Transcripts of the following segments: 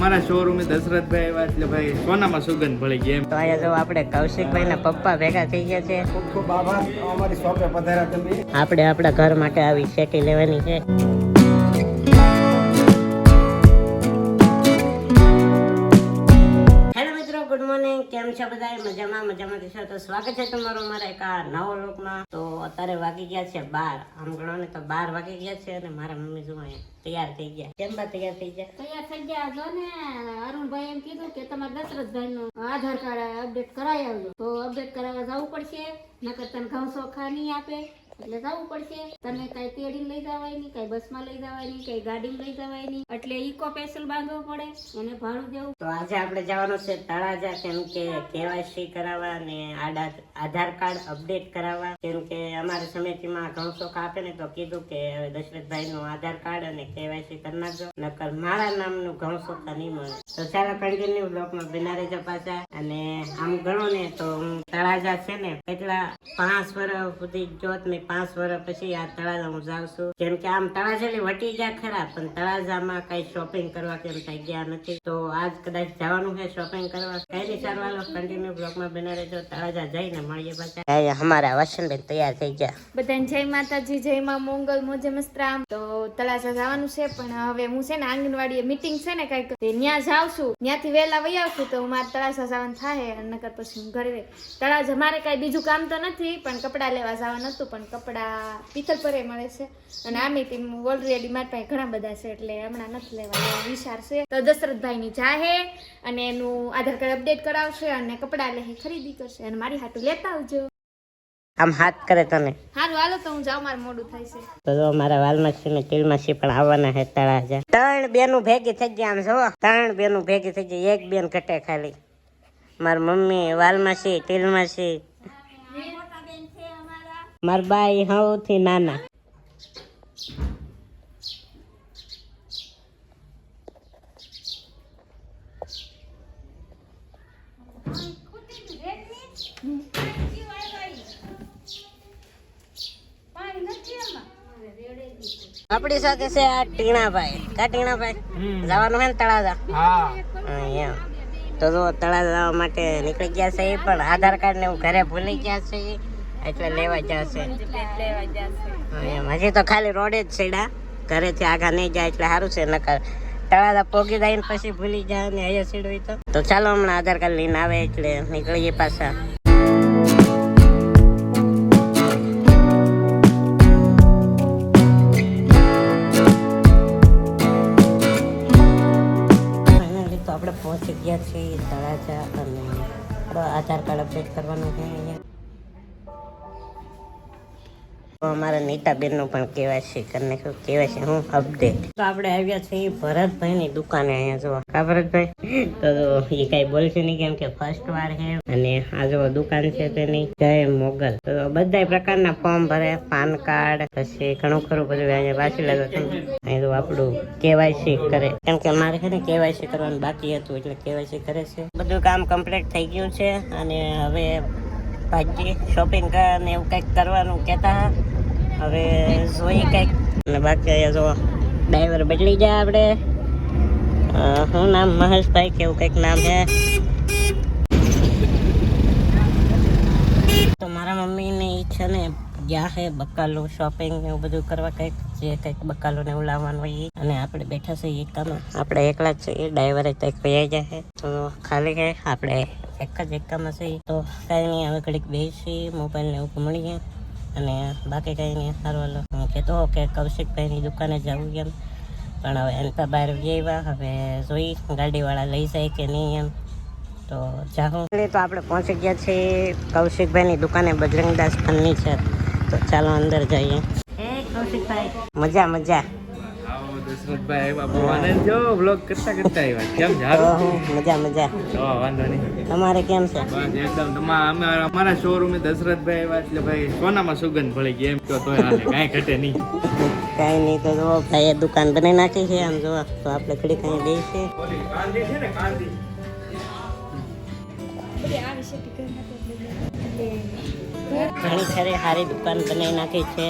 મારા શોરૂમે દશરથભાઈ આવ્યા એટલે ભાઈ સોનામાં સુગંધ ભળી ગઈ એમ. તો અહીંયા જો આપણે કૌશિકભાઈ ના પપ્પા ભેગા થઈ ગયા છે. ખૂબ ખૂબ આભાર અમારી શોપે પધાર્યા તમે. આપણે આપણા ઘર માટે આવી શેકી લેવાની છે. હેલો મિત્રો, ગુડ મોર્નિંગ. કેમ છો બધા? મજામાં છો તો સ્વાગત છે તમારું અમારા એક આ નવો લોકમાં. તો અત્યારે વાગી ગયા છે 12. આમ ગણો ને તો 12 વાગી ગયા છે અને મારા મમ્મી જો અહીંયા તૈયાર થઈ ગયા. કેમ બા તૈયાર થઈ ગયા? તૈયાર થઈ ગયા. જો ને અરુણભાઈ એમ કીધું કે તમારે દશરથભાઈ નું આધાર કાર્ડ અપડેટ કરાવી આવજો. તો અપડેટ કરાવવા જવું પડશે, નકર તને ઘઉં ચોખા નહીં આપે એટલે જવું પડશે. તમે કઈ તેડી લઈ જવાય નહીં, કઈ બસમાં લઈ જવાય નહીં, કઈ ગાડીમાં લઈ જવાય નહીં, એટલે ઈકો પેસલ બાંધવો પડે અને ભાડું દેવું. તો આજે આપણે જવાનું છે તળાજા, કેમ કે કેવાયસી કરાવવા અને આધાર કાર્ડ અપડેટ કરાવવા. કેમ કે અમારી સમિતિમાં ઘઉં ચોખા આપે ને તો કીધું કે હવે દશરથભાઈ નું આધાર કાર્ડ અને કેવાયસી કરી નાખજો, નકર મારા નામનું ઘઉં ચોખા નહીં મળે. તો ચાલો કન્ટિન્યુ બ્લોકમાં બિના રહેજો પાછા. અને આમ ગણો ને તો હું તળાજા છે ને કેટલા 5 વર્ષ સુધી જોત ને 5 વર્ષ પછી આ તળાજા હું જાઉં છું. કેમ કે આમ તળાજા વટી ગયા ખરા, પણ તળાજામાં કઈ શોપિંગ કરવા કેમ કઈ ગયા નથી. તો આજ કદાચ જવાનું છે શોપિંગ કરવા. કઈ નહીં, ચાલવાનો કન્ટિન્યુ બ્લોકમાં બિના રહેજો. તળાજા જઈને મળીએ પાછા. અમારા વાસણબેન તૈયાર થઈ ગયા. બધાને જય માતાજી, જય માં મંગલ, મોજે મસ્તરામ. તો તળાજા જવાનું છે, પણ હવે હું છે ને આંગણવાડી મીટિંગ છે ને કઈક ત્યાં જાઉં છું. ત્યાંથી વહેલા વહી આવશું તો મારે તળાજા જવાનું થાય, નકર પછી હું ઘરે. તળાજા મારે કઈ બીજું કામ તો નથી, પણ કપડા લેવા જવાનું હતું. પણ કપડા પિત્તલપરે મળે છે અને આ મીટિંગ ઓલરેડી મારી પાસે ઘણા બધા છે, એટલે હમણાં નથી લેવા એવો વિચાર છે. તો દશરથભાઈ ની જાહે અને એનું આધાર કાર્ડ અપડેટ કરાવશે અને કપડા લે ખરીદી કરશે અને મારી હાટું લેતા આવજો. આમ હાથ કરે તને. હારું હાલો તો હું જાઉં, મારું મોડું થાય છે. તો મારા વાલમાસી ને તિલમાસી પણ આવવાના છે તળાજા. 3 બેનું ભેગી થઈ ગયા. આમ જો 3 બેનું ભેગી થઈ ગઈ, એક બેન ઘટે ખાલી. મારી મમ્મી, વાલમાસી, તિલમાસી, મારા બાઈ સૌથી નાના. આપણી સાથે છે આ ટીણાભાઈ. કા ટીણાભાઈ જવાનું છે ને તળાજા? એમ તો જો તળાજા જવા માટે નીકળી ગયા છે, પણ આધાર કાર્ડ ને એવું ઘરે ભૂલી ગયા છે એટલે લેવા જશે. એમ હજી તો ખાલી રોડે જ છેડા, ઘરેથી આગા નહીં જાય એટલે સારું છે. નકર તળાજા પોગી જાય ને પછી ભૂલી જાય ને અહીંયા સીડવી તો ચાલો હમણાં આધાર કાર્ડ લઈને આવે એટલે નીકળીએ પાછા. આપણે પહોંચી ગયા છીએ તળાજા અને આધાર કાર્ડ અપડેટ કરવાનું છે અહીંયા. અમારા નીતાબેન નું પણ કેવાયસી કરી નાખ્યું. કેવાયસી હું અપડેટ. તો આપણે આવ્યા છીએ ભરતભાઈ ની દુકાને. અહીંયા જો કા ભરતભાઈ તો એ કઈ બોલશે નહીં, કેમ કે ફર્સ્ટ વાર છે. અને આ જો દુકાન છે તેની જય મોગલ. તો બધા પ્રકારના ફોર્મ ભરે, પાન કાર્ડ પછી ઘણું ખરું બધું અહીંયા વાંચી લેજો. અહીં તો આપણું કેવાયસી કરે, કેમ કે મારે છે ને કેવાયસી કરવાનું બાકી હતું એટલે કેવાયસી કરે છે. બધું કામ કમ્પ્લીટ થઈ ગયું છે અને હવે ભાજી શોપિંગ ને એવું કંઈક કરવાનું કહેતા. હવે જોઈએ કંઈક. અને બાકી અહીંયા જો ડ્રાઈવર બદલી જાય. આપણે શું નામ, મહેશભાઈ કેવું કંઈક નામ છે. તો મારા મમ્મીને ઈચ્છા ને ગયા છે બકાલું શોપિંગ એવું બધું કરવા, કંઈક જે કંઈક બકાલું ને એવું લાવવાનું હોય. અને આપણે બેઠા છે એકામાં, આપણે એકલા જ છીએ, ડ્રાઈવરે કંઈક વહી જાય. તો ખાલી કે આપણે એક જ એકામાં છે. તો કાંઈ નહીં, હવે ઘડીક બેસી મોબાઈલ ને એવું મળીએ અને બાકી કંઈ નહીં. સારું હાલો. હું કહેતો કે કૌશિકભાઈની દુકાને જવું એમ, પણ હવે એને તો બહાર આવ્યા. હવે જોઈ ગાડીવાળા લઈ જાય કે નહીં એમ. તો જાઉં. તો આપણે પહોંચી ગયા છીએ કૌશિકભાઈની દુકાને, બજરંગદાસ ફર્નિચર. તો ચાલો અંદર જઈએ. હે કૌશિકભાઈ, મજા મજા. દશરથભાઈ આવ્યા, બહુ આનંદ જો બ્લોગ કરતા આવ્યા. કેમ છે? મજા મજા. વાંધો નહીં. તમારે કેમ છે? બસ એકદમ. અમારા શોરૂમે દશરથભાઈ આવ્યા એટલે ભાઈ સોનામાં સુગંધ ભળી ગઈ એમ કહો તોય હાલે, કાંઈ ઘટે નહીં. કાંઈ નહીં. તો જો ભાઈએ દુકાન બનાવી નાખી છે. આમ જો તો આપણે ઘડી કાંઈ બેસીએ. કાંદી છે ને, કાંદી ઘણી ખરી સારી દુકાન બનાવી નાખી છે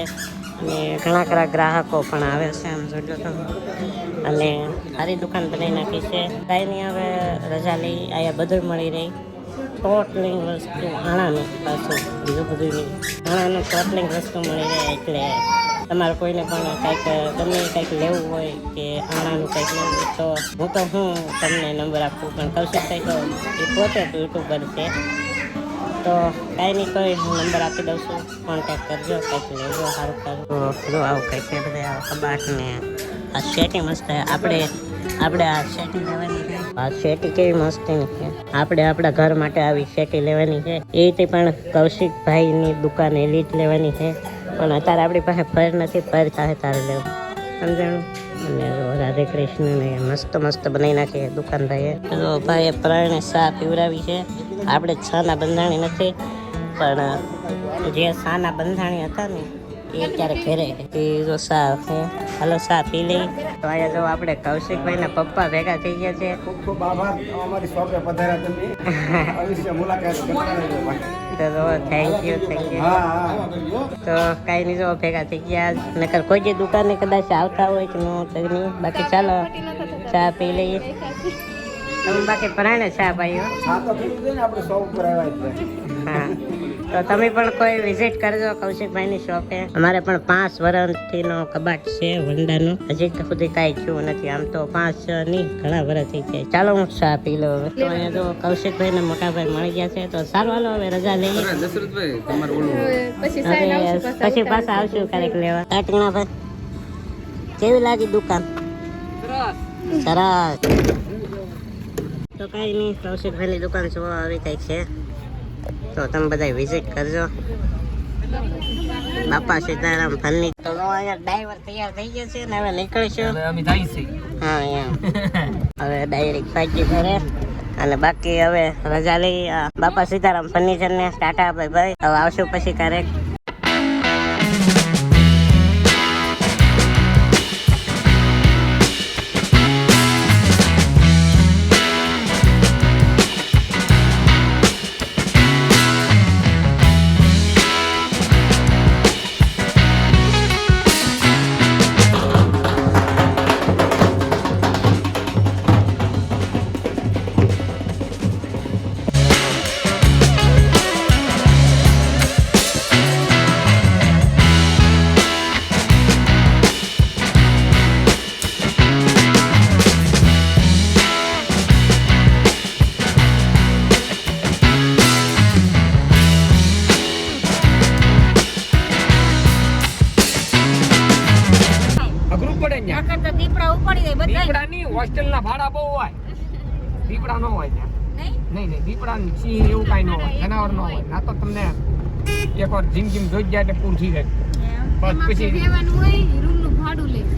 અને ઘણા ખરા ગ્રાહકો પણ આવે છે આમ જોજો તમે. અને સારી દુકાન બનાવી નાખી છે. કાંઈ નહીં, હવે રજા લઈ અહીંયા બધું મળી રહી. ટોટલિંગ વસ્તુ આણાનું પાછું, બીજું બધું નહીં. આણાનું ટોટલિંગ વસ્તુ મળી રહે એટલે તમારે કોઈને પણ કંઈક ગમે કંઈક લેવું હોય કે આણાનું કંઈક લેવું હોય તો હું તમને નંબર આપું, પણ કૌશિકભાઈ તો એ પોતે યુટ્યુબર છે. તો કાંઈ નહીં, કોઈ હું નંબર આપી દઉં છું, કોન્ટેક્ટ કરજો, કંઈક લેજો સારું સારું. તો જો આવું કંઈક છે બધા કબાટ ને આ શેટી મસ્ત છે. આપણે આ શેટી લેવાની છે. આ શેટી કેવી મસ્તીની છે. આપણે આપણા ઘર માટે આવી શેટી લેવાની છે. એ રીતે પણ કૌશિકભાઈની દુકાન એલી જ લેવાની છે, પણ અત્યારે આપણી પાસે ફર નથી. ફર થાય તારે લેવું, સમજાણું. અને રાધે કૃષ્ણ ને મસ્ત મસ્ત બનાવી નાખી દુકાનભાઈએ. તો ભાઈએ પ્રાણે ચા પીવડાવી છે. આપણે છાના બંધાણી નથી, પણ જે સાના બંધાણી હતા ને એ અત્યારે ઘરે એ જો સા છે. હાલો સા પી લઈ. તો અહીંયા જો આપણે કૌશિકભાઈના પપ્પા ભેગા થઈ ગયા છે. ખૂબ ખૂબ આભાર અમારી શોપે પધાર્યા તમે. અવશ્ય મુલાકાત કરતા રહેજો ભાઈ. તો થેન્ક યુ. હા હા. તો કાંઈ નહીં, જો ભેગા થઈ ગયા. નકર કોઈ જે દુકાને કદાચ આવતા હોય કે ન નહીં. બાકી ચાલો ચા પી લઈએ. તમે બાકી પરાણે ચા પાયો. હા તો કીધું છે ને આપણે શોપ ઉપર આવ્યા છે. હા, તો તમે પણ કોઈ વિઝિટ કરજો કૌશિકભાઈની શોપે. અમારે પણ 5 વર્ષથીનો કબાટ છે વંડાનું. હજી સુધી કાંઈ થયું નથી. આમ તો 5 નહીં, ઘણા વર્ષ થઈ જાય. ચાલો હું ચા પી લઉં હવે. તો અહીંયા જો કૌશિકભાઈ ને મોટાભાઈ મળી ગયા છે. તો સારું, હાલો હવે રજા લઈએ. દશરથભાઈ તમારે બોલવું પછી પછી પાછા આવશું ક્યારેક લેવા. કાટણા ભાઈ કેવી લાગી દુકાન? સરસ. તો કાંઈ નહીં, કૌશિકભાઈની દુકાન જોવા આવી કંઈક છે, તો તમે બધા વિઝિટ કરજો. બાપા સીતારામ ફરની. તો અહીંયા ડ્રાઈવર તૈયાર થઈ ગયો છે ને હવે નીકળીશું. હા એમ. હવે ડાયરેક્ટ ફાઈજી ઘરે. અને બાકી હવે રજા લઈ બાપા સીતારામ ફર્નિચર ને ટાટા ભાઈ ભાઈ. હવે આવશું પછી ક્યારેક. હોસ્ટેલના ભાડા બહુ હોય, દીપડા ન હોય ત્યાં. નહીં દીપડા સિંહ એવું કાંઈ ન હોય, જનાવર ન હોય. ના તો તમને એકવાર જિંદગી જોઈ જાય એટલે પૂરું થઈ જાય. બસ પછી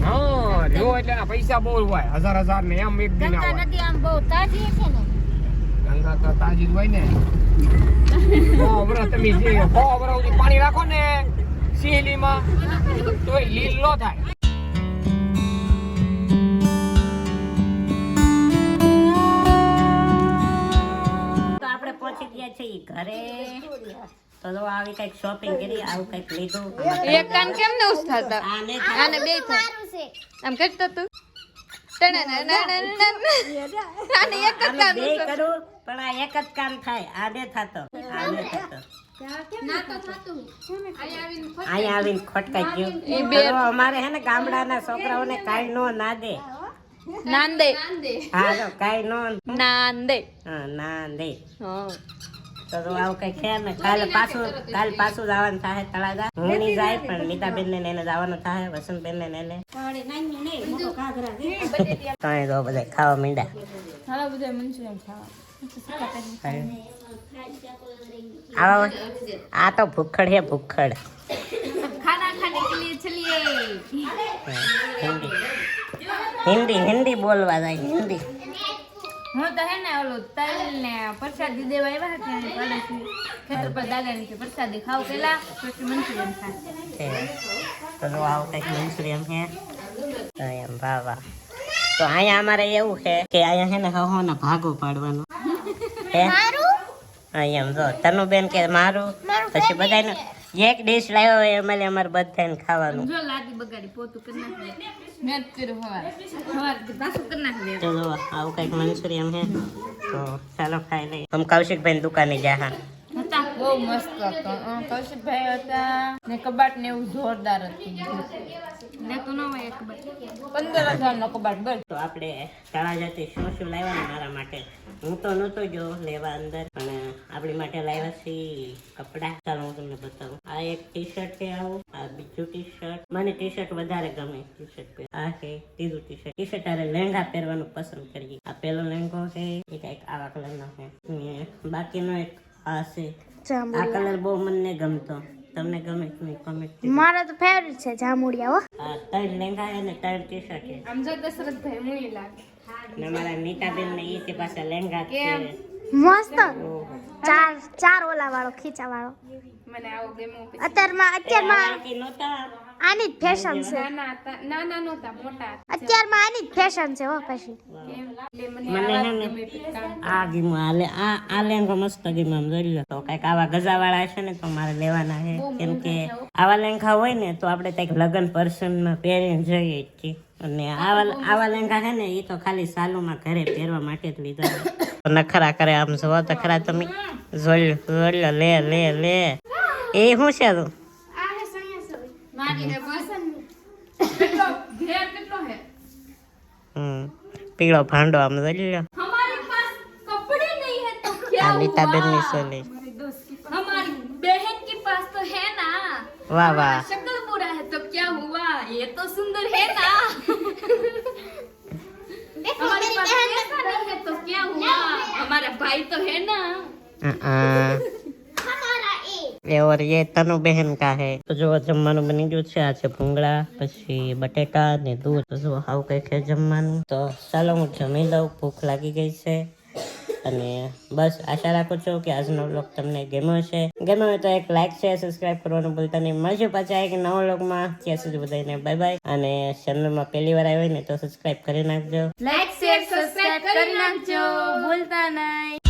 હા રહ્યો એટલે એના પૈસા બહુ હોય, 1000 ને એમ એક દિન આવે. ગંગા તો તાજી જ હોય ને. તમે જે પાણી રાખો ને સિંહલીમાં તો લીલ ન થાય. પહોંચી ગયા છે ઘરે. તો આવી કઈક શોપિંગ કરી, આવું કઈક લીધું. એક કાન કેમ ને ઉસ્તાતા? આને બે થાય આમ કરતો તું. આને એક જ કાન બે કરું, પણ આ એક જ કામ થાય. આને થતો અહીંયા આવીને ખોટકાઈ ગયું. અમારે હે ને ગામડાના છોકરાઓને કાંઈ નો ના દે. નાંદે. હા તો કાંઈ નો નાંદે. હા નાંદે. તો આવું કઈ છે ને. કાલે પાછું જવાનું થાય તળાજા. હું નહીં જાય પણ નીતાબેન ને એને જવાનું થાય, વસંતબેન ને એને. તમે તો બધા ખાવા માંડ્યા. હાલો બધા મંચુરિયન ખાવા. આ તો ભૂખડ હે, ભૂખડ. ખાના ખાને કે લીએ ચલિए. હિન્દી બોલવા જાય. હિન્દી હું તો હે ને ઓલું તલ ને પ્રસાદી દેવા આવ્યા હતા ને પાડોશી ખેતર પર દાદાની કે પ્રસાદી ખાવ પેલા પછી મંચુરિયન ખા. તો આવું કંઈક મંચુરિયન છે એમ. વાહ. તો અહીંયા અમારે એવું છે કે અહીંયા છે ને હવાનો ભાગો પાડવાનો હે. અહીંયા જો તનુબેન કે મારું, પછી બધાને એક ડીશ લાવ્યો હોય એમાં અમારે બધાને ખાવાનું જો લાદી બગાડી પોતું કરી નાખે મેં જ કર્યું હવાર પાછું કરી નાખે તો જો આવું કંઈક મંચુરિયન છે તો ચાલો ખાઈ લઈએ હમ કૌશિકભાઈ દુકાને જા હા હતા બહુ મસ્ત હતો કૌશિકભાઈ હતા ને કબાટ ને એવું જોરદાર હતું લેતું ન હોય એક કબાટ 15,000 નો કબાટ બોલ તો આપણે તળાજાથી શું લાવ્યા મારા માટે હું તો નહોતો જો લેવા અંદર પણ આપણી માટે લાવ્યા છે કપડા ચાલો હું તમને બતાવું આ એક ટી શર્ટ છે આવું આ બીજું ટી શર્ટ મને ટી શર્ટ વધારે ગમે ટી શર્ટ આ છે ત્રીજું ટી શર્ટ આરે લહેંગા પહેરવાનું પસંદ કરીએ આ પેલો લહેંગો છે એ કંઈક આવા કલરનો છે ને બાકીનો એક આ છે આ કલર બહુ મને ગમતો તમને ગમે કે નહીં કમેન્ટ મારા તો ફેવરિટ છે જામુડિયા હો આ 3 લહેંગા અને 3 ટી શર્ટ છે આમ જો દશરથભાઈ મુઈ લાગે ને મારા નીતાબેન ને ઈ તે પાછા લહેંગા છે મસ્ત ચાર ઓલા વાળો ખીચા વાળો મને આવો ગેમો અત્યારમાં કે નહોતા આની જ ફેશન છે નાના નહોતા મોટા અત્યારમાં આની જ ફેશન છે હો પછી મને હે ને આ ગીમો આ લહેંગો મસ્ત ગીમો આમ જોઈ લો તો કઈક આવા ગજાવાળા છે ને તો મારે લેવાના છે કેમ કે આવા લહેંગા હોય ને તો આપણે કઈક લગ્ન પ્રસંગમાં પહેરીને જઈએ છીએ અને આવા લહેંગા છે ને એ તો ખાલી સાલુમાં ઘરે પહેરવા માટે જ લીધા નખરા કરે આમ જોવો તો ખરા તમે જોઈ લો લે એ શું છે તું મારી હે પસંદ કેટલો ઘેર કેટલો હે પીળો ભાંડો આમ જોઈ લો हमारे पास कपड़े नहीं है तो क्या આ નીતાબેન ની સોલી हमारी बहन के पास तो है ना વાહ વાહ शक्ल बुरा है तो क्या हुआ ये तो सुंदर है ना हमारे पास पैसा नहीं है तो क्या हुआ हमारा भाई तो है ना ये और ये तनु बहन का है तो जो जमવાનું બની ગયું છે આ છે ભૂંગળા પછી બટેટા ને દૂધ તો જો આવું કંઈક છે જમવાનું તો ચાલો હું જમી લઉં ભૂખ લાગી ગઈ છે અને બસ આશા રાખું છું કે આજનો વ્લોગ તમને ગમ્યો હોય તો એક લાઈક શેર સબસ્ક્રાઇબ કરવાનું ભૂલતા નહીં મળજો પાછા એક નવો વ્લોગમાં ત્યાં સુધી બધાને બાય બાય અને ચેનલમાં પહેલી વાર આવ્યો હોય ને તો સબસ્ક્રાઇબ કરી નાખજો लाइक शेयर सब्सक्राइब કરી નાખજો ભૂલતા નહીં